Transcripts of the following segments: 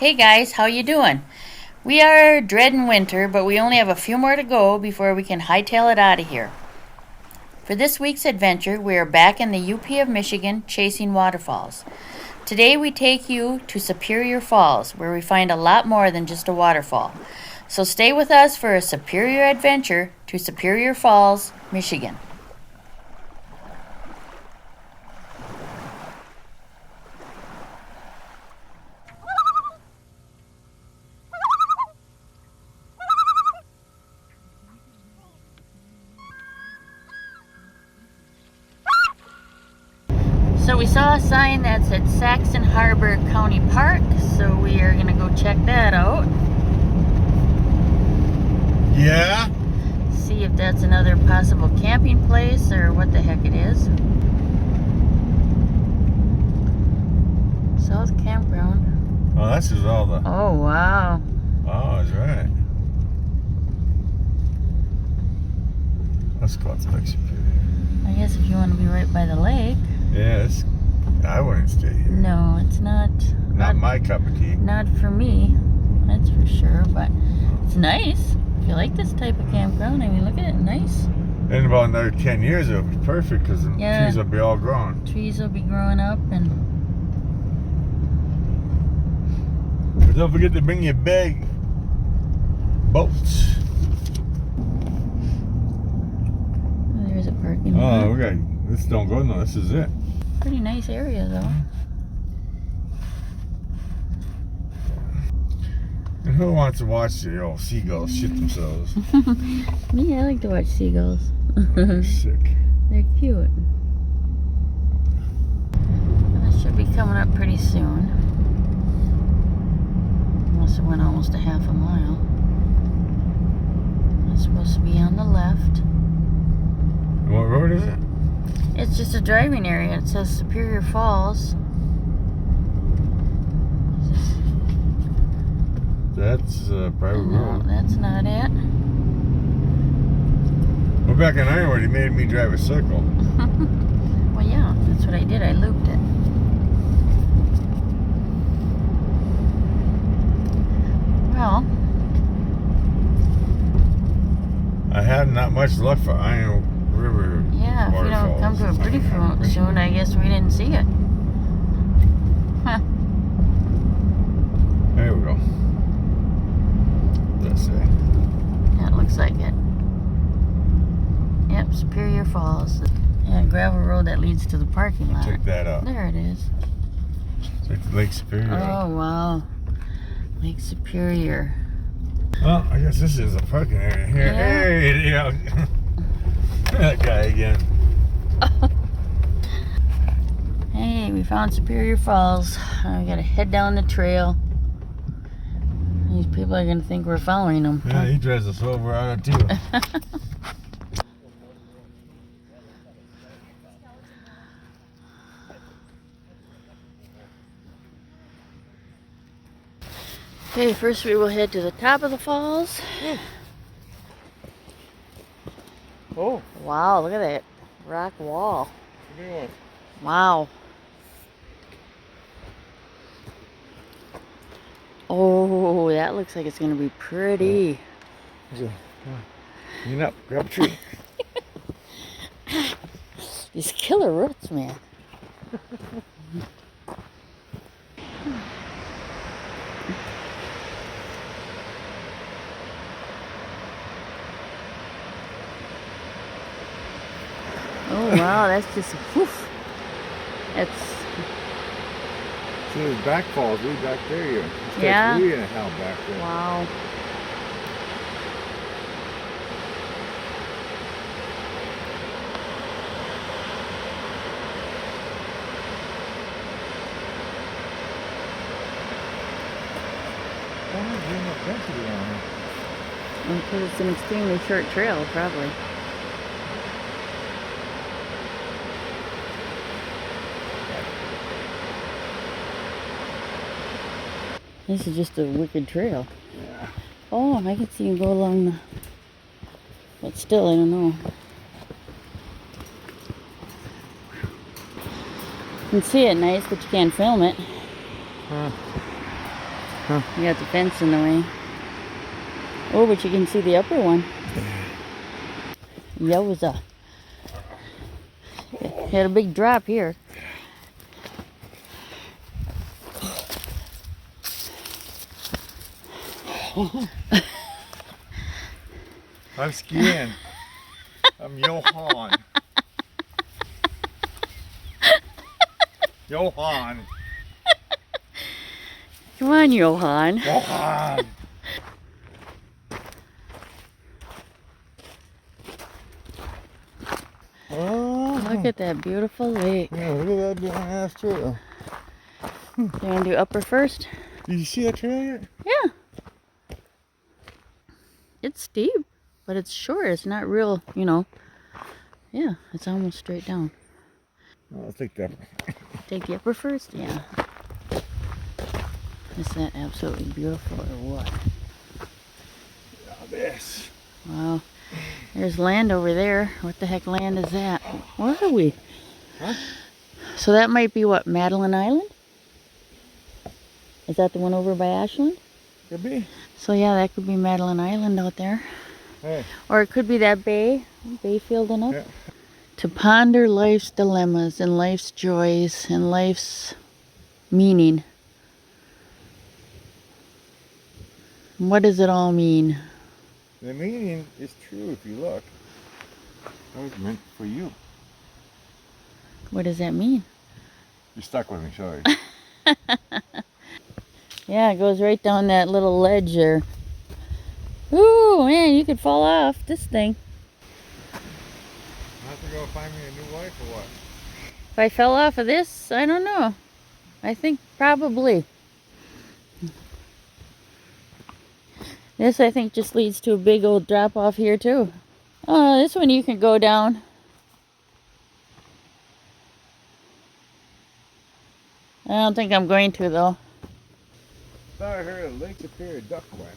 Hey guys, how you doing? We are dreading winter, but we only have a few more to go before we can hightail it out of here. For this week's adventure, we are back in the UP of Michigan chasing waterfalls. Today we take you to Superior Falls, where we find a lot more than just a waterfall. So stay with us for a Superior adventure to Superior Falls, Michigan. So we saw a sign that said Saxon Harbor County Park, so we are going to go check that out. Yeah? See if that's another possible camping place or what the heck it is. South Campground. Oh, this is all the... Oh, wow. Oh, that's right. Let's go out to Lake Superior. I guess if you want to be right by the lake. Yes. I wouldn't stay here. No, it's not. Not my cup of tea. Not for me, that's for sure, but it's nice. If you like this type of campground, I mean, look at it, nice. In about another 10 years, it'll be perfect because the Yeah. trees will be all grown. Trees will be growing up and... But don't forget to bring your big boats. Oh, there's a parking lot. Oh, we got... This don't go no, this is it. Pretty nice area, though. And who wants to watch the old seagulls shit themselves? Me, I like to watch seagulls. They're sick. They're cute. That should be coming up pretty soon. Unless it went almost a half a mile. It's supposed to be on the left. What road is it? It's just a driving area. It says Superior Falls. That's a private No, road. that's not it. Well, back in Ironwood, he made me drive a circle. Well, yeah, that's what I did. I looped it. Well, I had not much luck for Iron River. yeah, if we don't come to a pretty soon, I guess we didn't see it. Huh. There we go. Let's see. Yeah, it looks like it. Yep, Superior Falls. Yeah, gravel road that leads to the parking lot. Check that out. There it is. Check the Lake Superior out. Oh, wow. Lake Superior. Well, I guess this is a parking area here. Yeah. Hey, yeah. That guy again. Hey, we found Superior Falls. We gotta head down the trail. These people are gonna think we're following them. Yeah, he drives us over on it too. Okay, first we will head to the top of the falls. Oh, Wow, look at that rock wall. look at one. Wow. Oh, that looks like it's gonna be pretty. Lean up, grab a tree. These killer roots, man. Oh wow, that's just woof. That's See, there's back falls way back there. You. Yeah. Way in hell back there. wow. Why not bring up density on here? Because it's an extremely short trail, probably. This is just a wicked trail. Yeah. Oh, I can see you go along the... But still, I don't know. You can see it nice, but you can't film it. Huh. Huh? You got the fence in the way. Oh, but you can see the upper one. Yowza. Had a big drop here. I'm skiing. I'm Johan. Johan. Come on, Johan. Johan. Oh, Look at that beautiful lake. yeah, look at that big ass trail. You want to do upper first? Did you see that trail yet? Yeah. It's steep, but it's short. It's not real, you know. Yeah, it's almost straight down. Oh, I'll take that. Take the upper first? Yeah. Is that absolutely beautiful or what? Now this. Wow. There's land over there. What the heck land is that? Where are we? Huh? So that might be what, Madeline Island? Is that the one over by Ashland? Could be. So yeah, that could be Madeline Island out there. Hey. Or it could be that bay, Bayfield and up. Yeah. To ponder life's dilemmas and life's joys and life's meaning. What does it all mean? The meaning is true if you look. That was meant for you. What does that mean? You're stuck with me, sorry. Yeah, it goes right down that little ledge there. Ooh, man, you could fall off this thing. I have to go find me a new wife or what? If I fell off of this, I don't know. I think probably. This, I think, just leads to a big old drop off here, too. Oh, this one you can go down. I don't think I'm going to, though. Thought I heard a lake up here, a duck quack.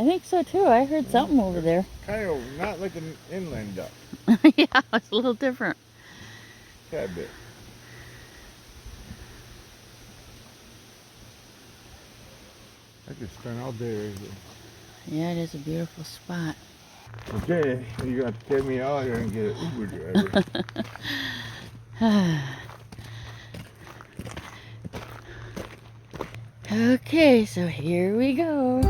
I think so, too. I heard something over there. Kind of not like an inland duck. Yeah, it's a little different. Tad bit. I could spend all day right here. Yeah, it is a beautiful spot. Okay, you got to get me out here and get an Uber driver. Okay, so here we go.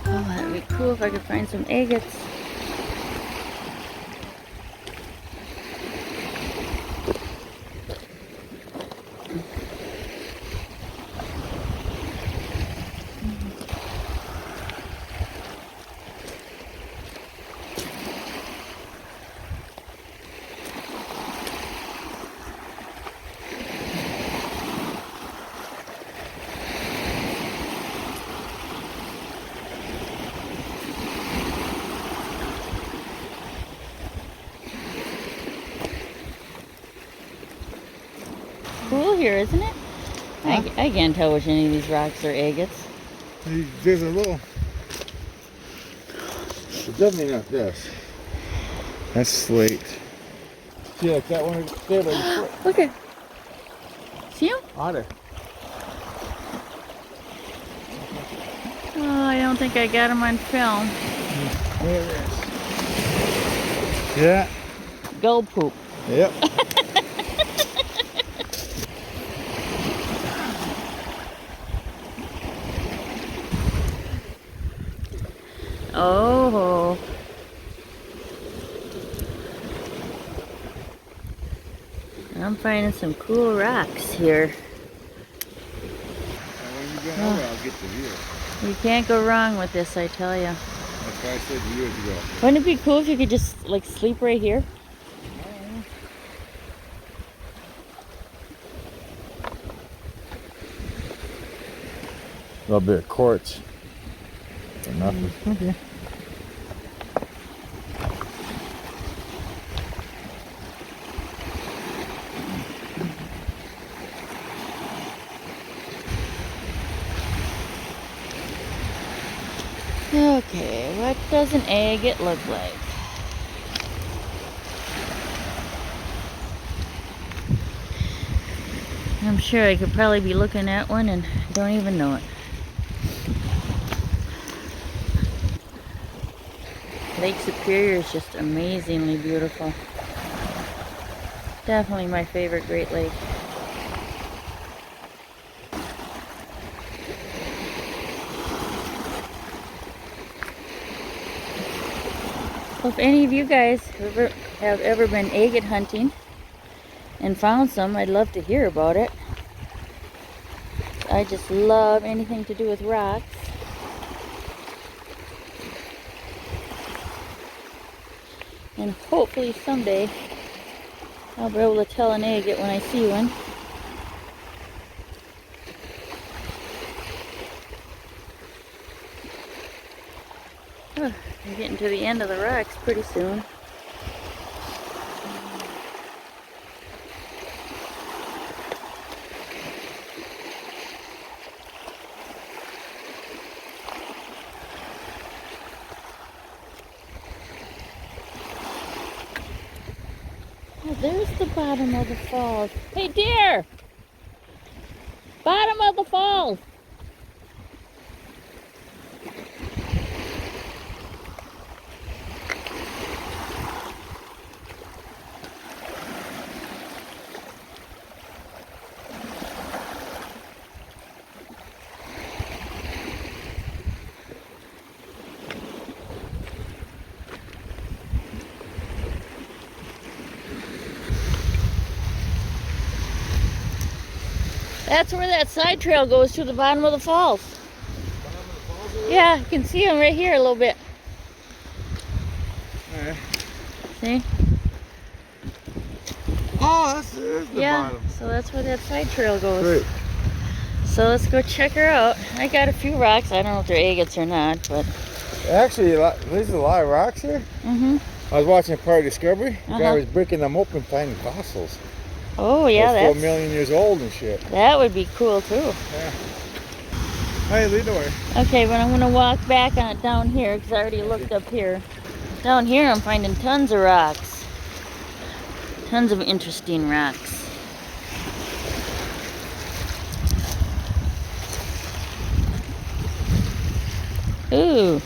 Oh, that'd be cool if I could find some agates. Cool here, isn't it? Huh? I can't tell which any of these rocks are agates. There's a little... It's definitely not this. That's slate. See, like that one there by the foot. Look at. See him? Otter. Oh, I don't think I got him on film. There it is. Yeah. Gull poop. Yep. Oh. I'm finding some cool rocks here. And when you get over, I'll get the view. You can't go wrong with this, I tell you. That's why I said years ago. Wouldn't it be cool if you could just like sleep right here? A little bit of quartz. But nothing. Okay. Okay, what does an agate look like? I'm sure I could probably be looking at one and don't even know it. Lake Superior is just amazingly beautiful. Definitely my favorite Great Lake. So if any of you guys have ever been agate hunting and found some, I'd love to hear about it. I just love anything to do with rocks. And hopefully someday I'll be able to tell an agate when I see one. Oh, we're getting to the end of the rocks pretty soon. Oh, there's the bottom of the falls. Hey dear! Bottom of the falls! That's where that side trail goes to the bottom of the falls. Bottom of the falls? Yeah, you can see them right here a little bit. Alright. See? Oh, there's the bottom. So that's where that side trail goes. Great. So let's go check her out. I got a few rocks. I don't know if they're agates or not, but... Actually, there's a lot of rocks here. Mm-hmm. I was watching a part of Discovery. The guy Uh-huh. was breaking them open, finding fossils. Oh, yeah, That's 4 that's... million years old and shit. That would be cool, too. Yeah. Hey, lead the way. Okay, but I'm going to walk back on it down here, because I already looked up here. Down here, I'm finding tons of rocks. Tons of interesting rocks. Ooh.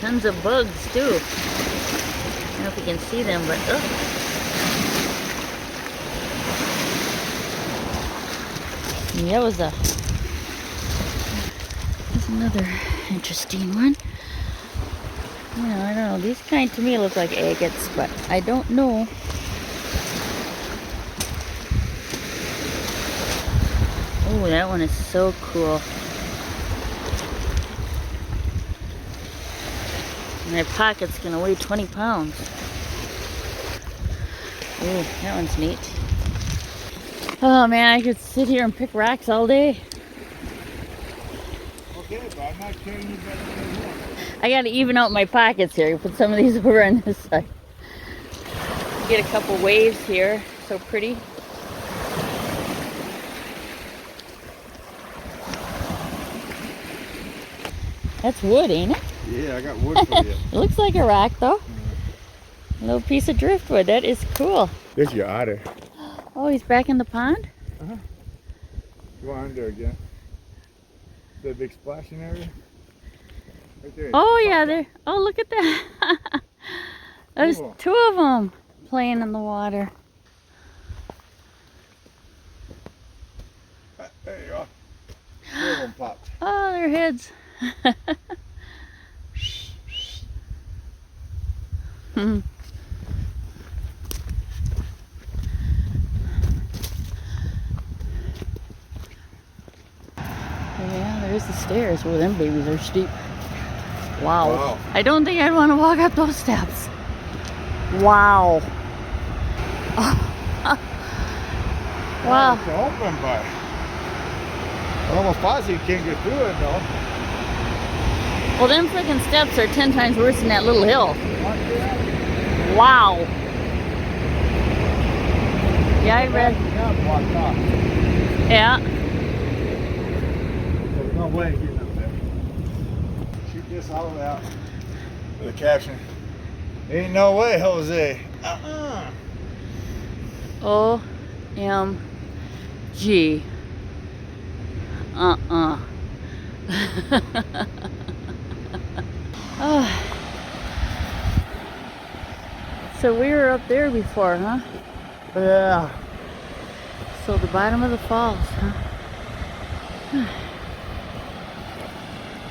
Tons of bugs, too. I don't know if you can see them, but... Oh. That was There's another interesting one. You know, I don't know. These kind to me look like agates, but I don't know. Oh, that one is so cool. My pocket's gonna weigh 20 pounds. Oh, that one's neat. Oh man, I could sit here and pick rocks all day. Okay, but I'm not carrying you better than you want. I gotta even out my pockets here. Put some of these over on this side. Get a couple waves here. So pretty. That's wood, ain't it? Yeah, I got wood for you. It looks like a rock though. A little piece of driftwood. That is cool. There's your otter. Oh, he's back in the pond? Uh-huh. Go under again. The big splashing area. Right there. Oh yeah, there. Oh, look at that. There's Cool. two of them playing in the water. There you go. Two of them popped. Oh, their heads. Yeah, there's the stairs. Oh, them babies are steep. Wow. Wow. I don't think I'd want to walk up those steps. Wow. Wow. It's open, but I'm almost positive you can't get through it though. Well, them freaking steps are 10 times worse than that little hill. Wow. Yeah, I read. Yeah. Yeah. There's no way getting up there. this all out with a caption. Ain't no way, Jose. OMG. Oh. So we were up there before, huh? Yeah. So the bottom of the falls, huh?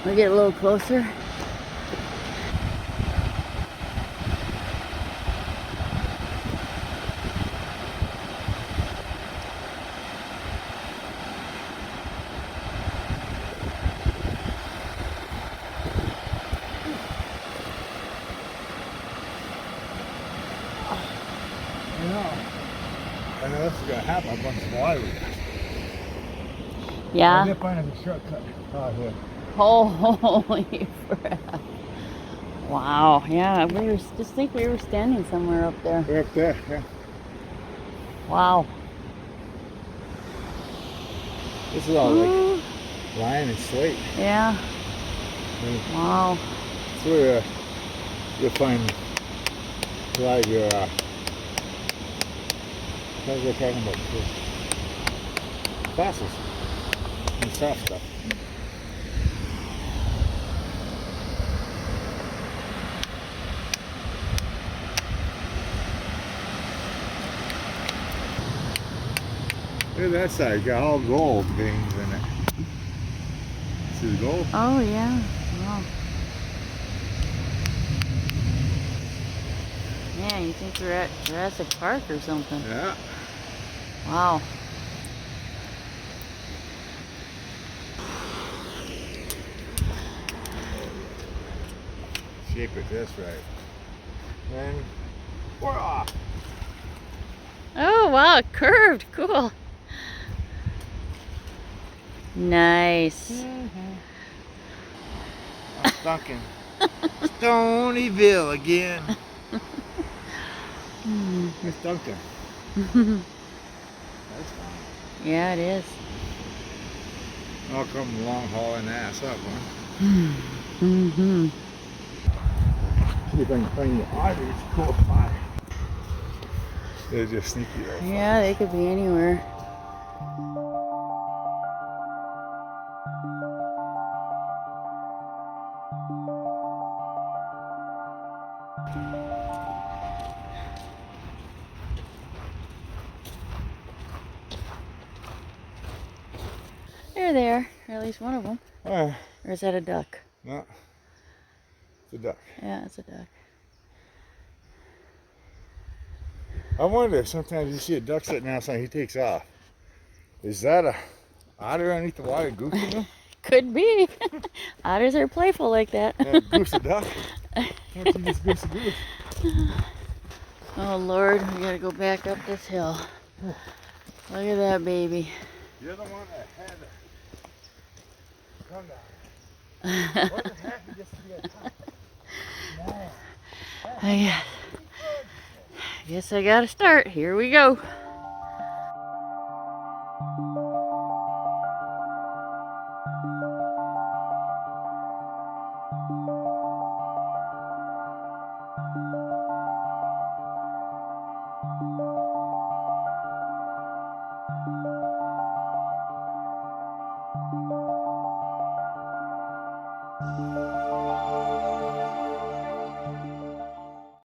We'll get a little closer. I know this is gonna happen a bunch of water. Yeah. I did find a shortcut out here. Holy crap. Wow. Yeah, we were just think we were standing somewhere up there. We're up there, yeah. Wow. This is all like lime and slate. Yeah. Wow. That's where you'll find a lot of your what was I talking about before? Fossils and soft stuff. Look at that side, got all gold veins in it. See the gold? Oh yeah. Wow. Yeah, you think we're at Jurassic Park or something. Yeah. Wow. Shape it this right. Then we're off. Oh wow, curved. Cool. Nice. I'm Duncan. Stonyville again. It's Duncan. That's fine. Yeah, it is. I'll come long hauling ass up, huh? Mm-hmm. See if I can find the otters close by. They're just sneaky little Yeah, they could be anywhere. They're there, or at least one of them. Or is that a duck? No, it's a duck. Yeah, it's a duck. I wonder if sometimes you see a duck sitting outside, he takes off. Is that a otter underneath the water goosing him? Could be. Otters are playful like that. Yeah, goose a duck. What's he just goose a goose? Oh Lord, we gotta go back up this hill. Look at that baby. You're the one that had it. Come down. What the heck? You just be a duck. I guess I gotta start. Here we go.